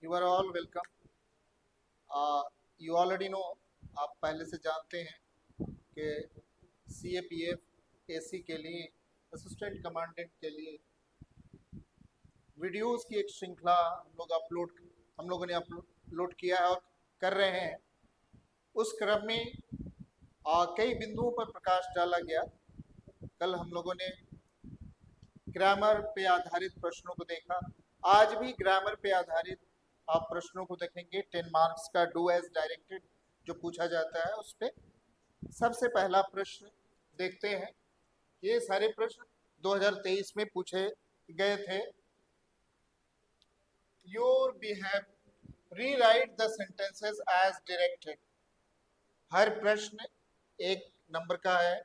You are all welcome. You already know, आप पहले से जानते हैं कि सी ए पी एफ ए सी के लिए असिस्टेंट कमांडेंट के लिए वीडियोस की एक श्रृंखला हम लोगों ने अपलोड किया है और कर रहे हैं। उस क्रम में कई बिंदुओं पर प्रकाश डाला गया। कल हम लोगों ने ग्रामर पे आधारित प्रश्नों को देखा। आज भी ग्रामर पे आधारित आप प्रश्नों को देखेंगे। 10 मार्क्स का डू एज डायरेक्टेड जो पूछा जाता है उस पे सबसे पहला प्रश्न देखते हैं। ये सारे प्रश्न 2023 में पूछे गए थे। Your behave rewrite the sentences as directed. हर प्रश्न एक नंबर का है।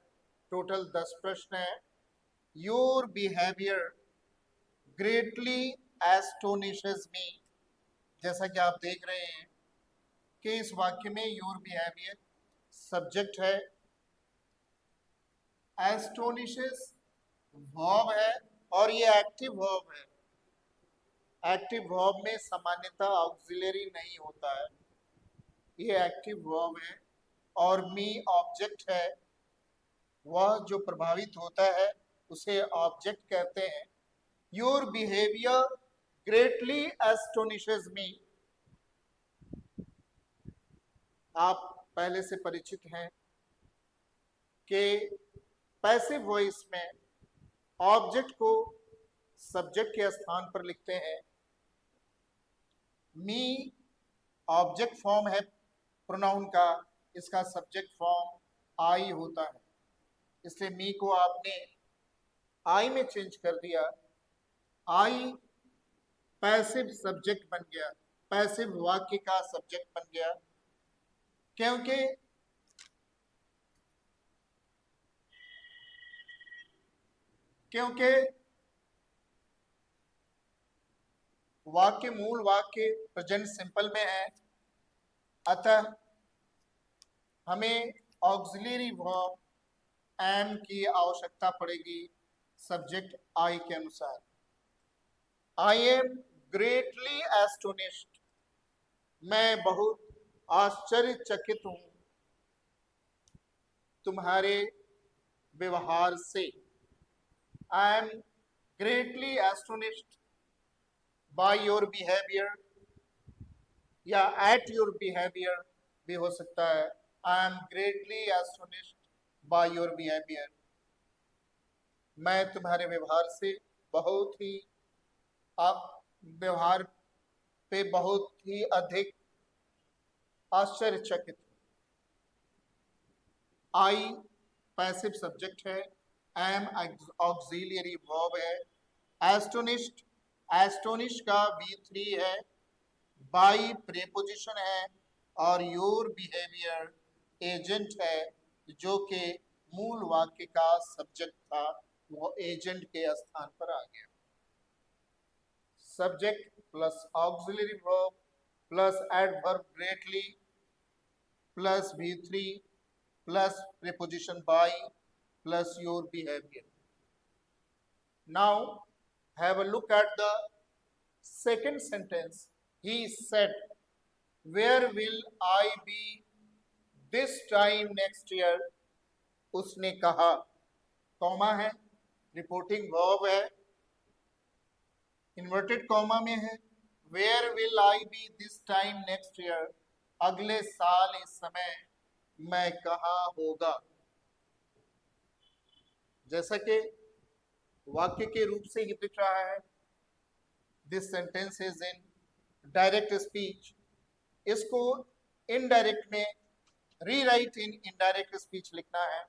टोटल 10 प्रश्न है। Your behaviour greatly astonishes me. जैसा कि आप देख रहे हैं कि इस वाक्य में योर बिहेवियर सब्जेक्ट है, एस्टोनिशेस वर्ब है और ये एक्टिव वर्ब है। एक्टिव वर्ब में सामान्यतः ऑक्सिलरी नहीं होता है, ये एक्टिव वर्ब है। और मी ऑब्जेक्ट है, वह जो प्रभावित होता है उसे ऑब्जेक्ट कहते हैं। योर बिहेवियर ग्रेटली एस्टोनिशेस मी। आप पहले से परिचित हैं कि पैसिव वॉइस में ऑब्जेक्ट को सब्जेक्ट के स्थान पर लिखते हैं। मी ऑब्जेक्ट फॉर्म है प्रोनाउन का, इसका सब्जेक्ट फॉर्म आई होता है, इसलिए मी को आपने आई में चेंज कर दिया। आई पैसिव सब्जेक्ट बन गया, पैसिव वाक्य का सब्जेक्ट बन गया, क्योंकि क्योंकि मूल वाक्य प्रेजेंट सिंपल में है। अतः हमें ऑक्सिलरी वर्ब एम की आवश्यकता पड़ेगी सब्जेक्ट आई के अनुसार। I am greatly astonished. मैं बहुत आश्चर्यचकित हूं तुम्हारे व्यवहार से। I am greatly astonished by your behaviour या एट योर बिहेवियर भी हो सकता है। I am greatly astonished by your behaviour. मैं तुम्हारे व्यवहार से बहुत ही आप व्यवहार पे बहुत ही अधिक आश्चर्यचकित। आई पैसिव सब्जेक्ट है, एम ऑक्सिलियरी वर्ब है, एस्टोनिश्ड एस्टोनिश का V3 है, बाई प्रेपोजिशन है और योर बिहेवियर एजेंट है जो कि मूल वाक्य का सब्जेक्ट था, वो एजेंट के स्थान पर आ गया। Subject plus auxiliary verb plus adverb greatly plus V3 plus preposition by plus your behavior. Now have a look at the second sentence. He said, where will I be this time next year? उसने कहा, comma है, reporting verb है, inverted comma में है। Where will I be this time next year? अगले साल इस समय मैं कहाँ होगा। जैसा कि वाक्य के रूप से ही दिख रहा है, this sentence is in direct speech. इसको इनडायरेक्ट में रीराइट इन इनडायरेक्ट स्पीच लिखना है।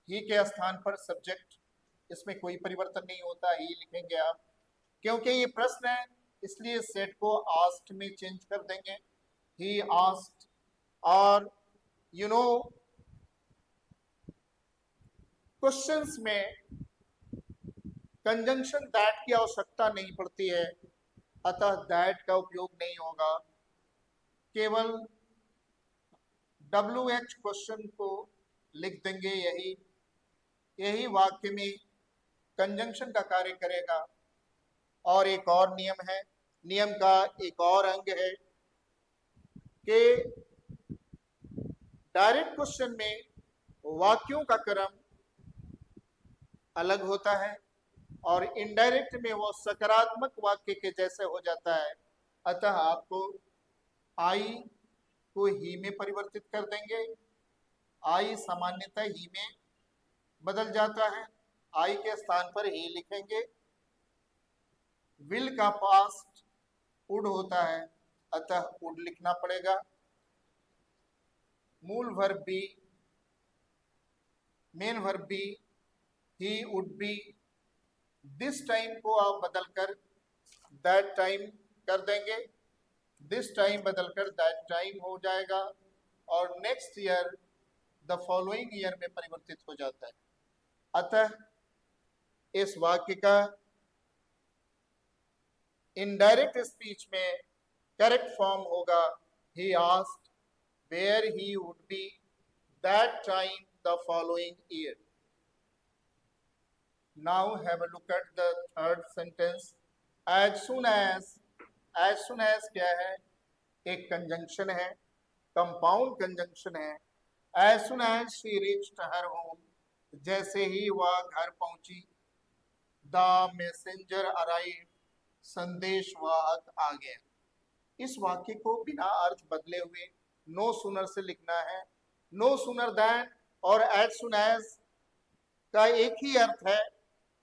ही के स्थान पर सब्जेक्ट, इसमें कोई परिवर्तन नहीं होता, ही लिखेंगे आप। क्योंकि ये प्रश्न है इसलिए सेट को आस्क्ड में चेंज कर देंगे। He asked. और यू नो क्वेश्चंस में कंजंक्शन दैट की आवश्यकता नहीं पड़ती है, अतः दैट का उपयोग नहीं होगा। केवल WH क्वेश्चन को लिख देंगे। यही वाक्य में कंजंक्शन का कार्य करेगा। और एक और नियम है, नियम का एक और अंग है कि डायरेक्ट क्वेश्चन में वाक्यों का क्रम अलग होता है और इनडायरेक्ट में वो सकारात्मक वाक्य के जैसे हो जाता है। अतः आपको आई को ही में परिवर्तित कर देंगे, आई सामान्यतः ही में बदल जाता है, आई के स्थान पर ही लिखेंगे। विल का पास्ट वुड होता है, अतः वुड लिखना पड़ेगा। मूल verb be, main verb be, he would be. This time को आप बदलकर दैट टाइम कर देंगे, दिस टाइम बदलकर दैट टाइम हो जाएगा और next year the following year में परिवर्तित हो जाता है। अतः इस वाक्य का इनडायरेक्ट स्पीच में करेक्ट फॉर्म होगा he asked where he would be that time the following year. Now have a look at the third sentence. As soon as क्या है? एक कंजंक्शन है, कंपाउंड कंजंक्शन है। As soon as she reached her home, जैसे ही वह घर पहुंची। The messenger arrived, संदेशवाहक आ गया। इस वाक्य को बिना अर्थ बदले हुए नो सूनर से लिखना है। नो सूनर दैन और एज सुन एज का एक ही अर्थ है,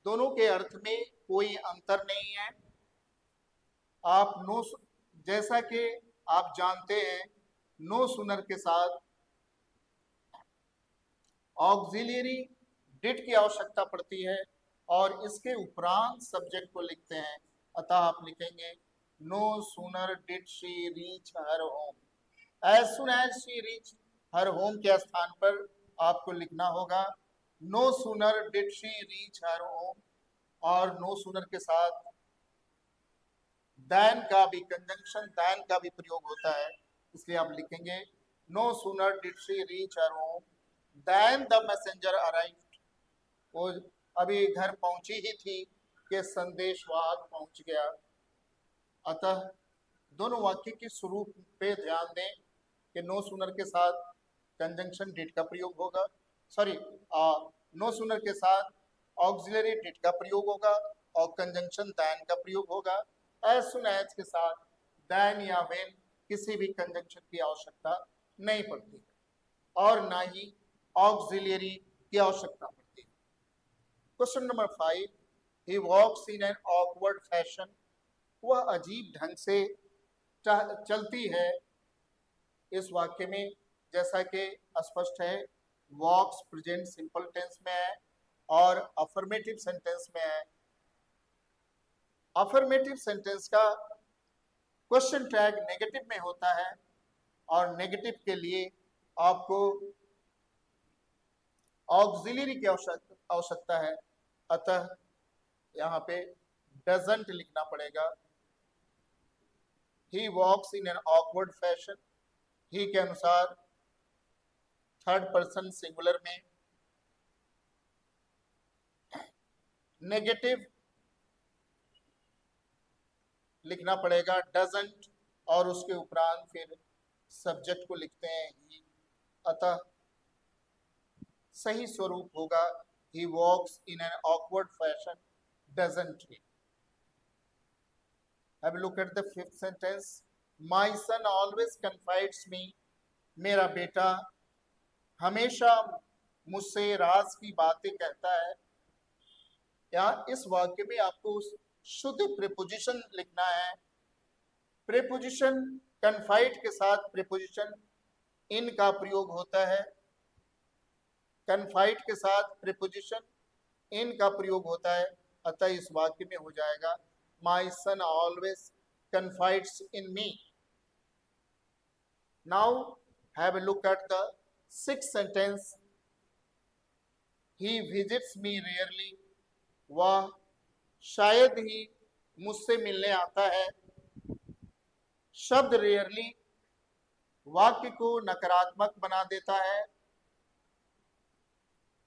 दोनों के अर्थ में कोई अंतर नहीं है। आप नो, जैसा कि आप जानते हैं, नो सूनर के साथ ऑक्सिलियरी डिड की आवश्यकता पड़ती है और इसके उपरांत सब्जेक्ट को लिखते हैं। अतः आप लिखेंगे no sooner did she reach her home. As soon as she reach her home के स्थान पर आपको लिखना होगा no sooner did she reach her home, और नो सूनर के साथ दैन का भी कंजंक्शन, दैन का भी प्रयोग होता है, इसलिए आप लिखेंगे no sooner did she reach her home than the messenger arrived. वो अभी घर पहुंची ही थी कि संदेशवाहक पहुंच गया। अतः दोनों वाक्य के स्वरूप पे ध्यान दें कि नो सूनर के साथ कंजंक्शन डिड का प्रयोग होगा, सॉरी नो सूनर के साथ ऑक्सिलरी डिड का प्रयोग होगा और कंजंक्शन दैन का प्रयोग होगा। एज सुन एज के साथ दैन या व्हेन किसी भी कंजंक्शन की आवश्यकता नहीं पड़ती है और ना ही ऑक्सिलरी की आवश्यकता पड़ती है। Question number 5, he walks in an awkward fashion, वह अजीब ढंग से चलती है। इस वाक्य में जैसा कि स्पष्ट है, वॉक्स प्रेजेंट सिंपल टेंस में है और अफर्मेटिव सेंटेंस में है। अफर्मेटिव सेंटेंस का क्वेश्चन टैग नेगेटिव में होता है और नेगेटिव के लिए आपको ऑक्सिलरी की आवश्यकता है। अतः यहाँ पे डजंट लिखना पड़ेगा। ही walks in an awkward fashion, ही के अनुसार थर्ड पर्सन सिंगुलर में नेगेटिव लिखना पड़ेगा डजंट और उसके उपरांत फिर सब्जेक्ट को लिखते हैं ही। अतः सही स्वरूप होगा he walks in an awkward fashion doesn't he. Have a look at the fifth sentence. My son always confides me, मेरा बेटा हमेशा मुझसे राज की बातें कहता है। यहाँ इस वाक्य में आपको शुद्ध प्रीपोजिशन लिखना है। प्रीपोजिशन कन्फाइड के साथ प्रीपोजिशन इन का प्रयोग होता है, कन्फाइड के साथ प्रीपोजिशन इन का प्रयोग होता है। अतः इस वाक्य में हो जाएगा My son always confides in me. Now have a look at the sixth sentence. He visits me rarely. वह शायद ही मुझसे मिलने आता है। शब्द रेयरली वाक्य को नकारात्मक बना देता है।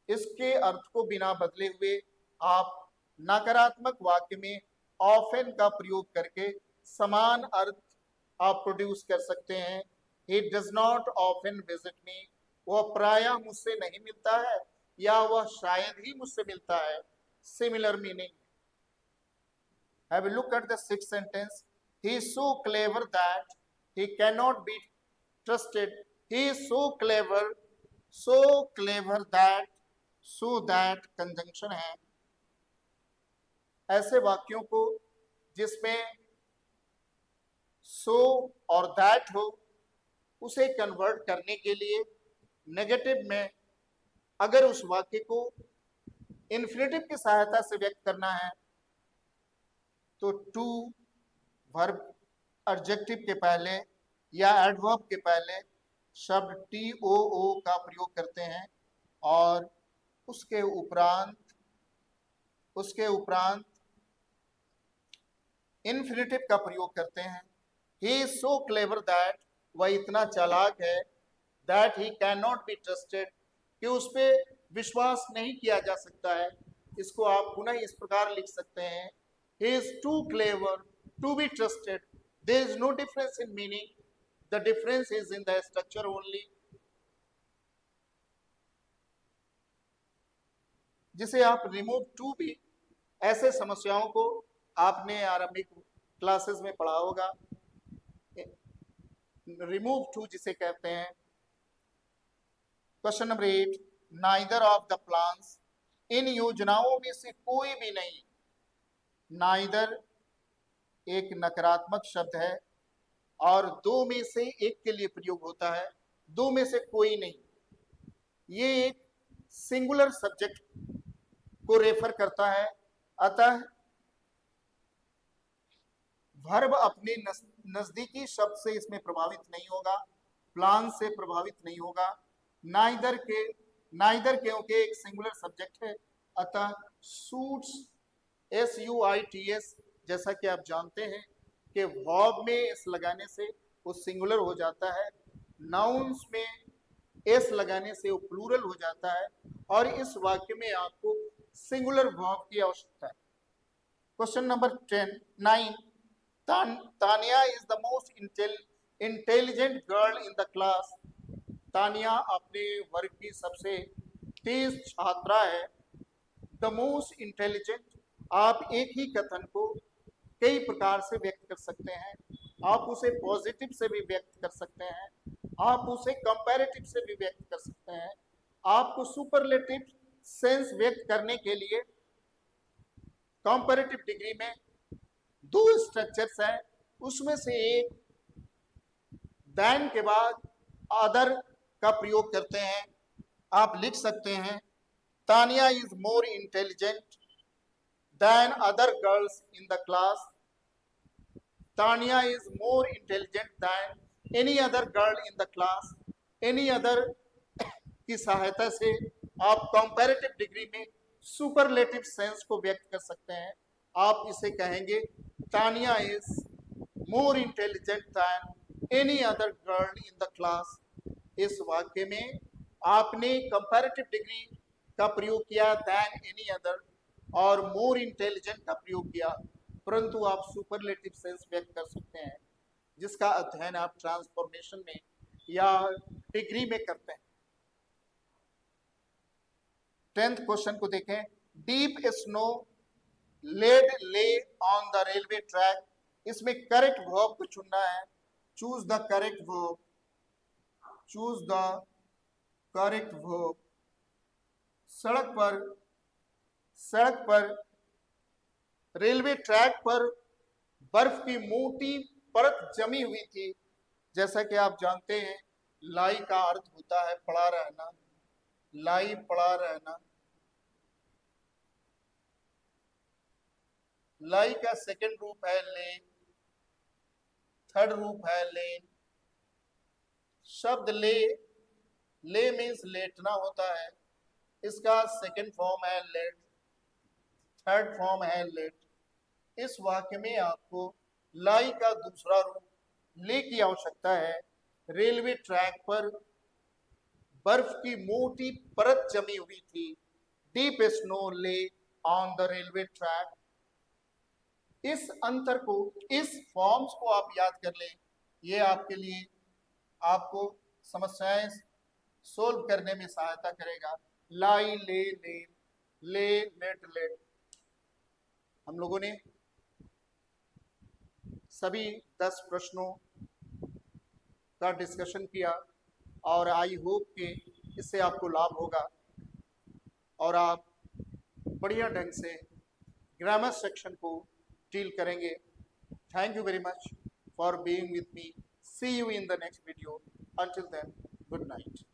इसके अर्थ को बिना बदले हुए आप नकारात्मक वाक्य में ऑफन का प्रयोग करके समान अर्थ आप प्रोड्यूस कर सकते हैं। He does not often visit me, वह प्रायः मुझसे नहीं मिलता है या वह शायद ही मुझसे मिलता है। Similar meaning. Have a look at the sixth sentence. He is so clever that he cannot be trusted. He is so clever that, so that conjunction है। ऐसे वाक्यों को जिसमें so और that हो, उसे कन्वर्ट करने के लिए नेगेटिव में अगर उस वाक्य को इन्फिनेटिव की सहायता से व्यक्त करना है तो टू वर्ब एडजेक्टिव के पहले या एडवर्ब के पहले शब्द टी ओ का प्रयोग करते हैं और उसके उपरांत इन्फिनेटिव का प्रयोग करते हैं। He is so clever that, वह इतना चालाक है, that he can not be trusted, कि उस पर विश्वास नहीं किया जा सकता है। इसको आप पुनः इस प्रकार लिख सकते हैं, he is too clever to be trusted. There is no difference in meaning, the difference is in the structure only. जिसे आप रिमूव टू भी, ऐसे समस्याओं को आपने आरंभिक क्लासेस में पढ़ा होगा। रिमूव टू जिसे कहते हैं। Question number 8, neither of the plans, इन योजनाओं में से कोई भी नहीं। नाइदर एक नकारात्मक शब्द है और दो में से एक के लिए प्रयोग होता है, दो में से कोई नहीं। ये एक सिंगुलर सब्जेक्ट को रेफर करता है, अतः वर्ब अपने नजदीकी शब्द से इसमें प्रभावित नहीं होगा, प्लान से प्रभावित नहीं होगा। नाइदर क्योंकि एक सिंगुलर सब्जेक्ट है, अतः सूट्स SUITS, जैसा कि आप जानते हैं कि वर्ब में एस लगाने से वो सिंगुलर हो जाता है, नाउन्स में एस लगाने से वो प्लूरल हो जाता है, और इस वाक्य में आपको सिंगुलर वर्ब की आवश्यकता है। Question number 9, Tania is the most intelligent girl in the class. Tania अपने वर्ग की सबसे तेज छात्रा है। द मोस्ट इंटेलिजेंट, आप एक ही कथन को कई प्रकार से व्यक्त कर सकते हैं। आप उसे पॉजिटिव से भी व्यक्त कर सकते हैं, आप उसे कंपैरेटिव से भी व्यक्त कर सकते हैं। आपको सुपरलेटिव सेंस व्यक्त करने के लिए कंपैरेटिव डिग्री में दो स्ट्रक्चर्स हैं, उसमें से एक देन के बाद अदर का प्रयोग करते हैं। आप लिख सकते हैं, Tania is more intelligent than other girls in the class. Tanya is more intelligent than any other girl in the class. Any other की सहायता से आप कंपैरेटिव डिग्री में सुपरलेटिव सेंस को व्यक्त कर सकते हैं। आप इसे कहेंगे, Tania is more intelligent than any other girl in the class. इस वाक्य में आपने कंपैरेटिव डिग्री का प्रयोग किया, दैन एनी अदर, और मोर इंटेलिजेंट का प्रयोग किया, परंतु आप सुपरलेटिव सेंस व्यक्त कर सकते हैं, जिसका अध्ययन आप ट्रांसफॉर्मेशन में या डिग्री में करते हैं। 10th क्वेश्चन को देखें। डीप स्नो लेड ले ऑन द रेलवे ट्रैक। इसमें करेक्ट वर्ब को चुनना है। Choose the correct verb, choose the correct verb. सड़क पर रेलवे ट्रैक पर बर्फ की मोटी परत जमी हुई थी। जैसा कि आप जानते हैं, लाई का अर्थ होता है पड़ा रहना, लाई पड़ा रहना। लाई का सेकंड रूप है लेन, थर्ड रूप है लेन। शब्द ले मीन्स लेटना होता है, इसका सेकंड फॉर्म है लेट, थर्ड फॉर्म है लेट। इस वाक्य में आपको लाई का दूसरा रूप ले की आवश्यकता है। रेलवे ट्रैक पर बर्फ की मोटी परत जमी हुई थी। डीप स्नो ले ऑन द रेलवे ट्रैक। इस अंतर को, इस फॉर्म्स को आप याद कर लें, ये आपके लिए आपको समस्याएं सोल्व करने में सहायता करेगा। लाई, ले, लेन, ले, लेट, लेट। हम लोगों ने सभी 10 प्रश्नों का डिस्कशन किया और आई होप कि इससे आपको लाभ होगा और आप बढ़िया ढंग से ग्रामर सेक्शन को डील करेंगे। Thank you very much for being with me. See you in the next video. Until then, good night.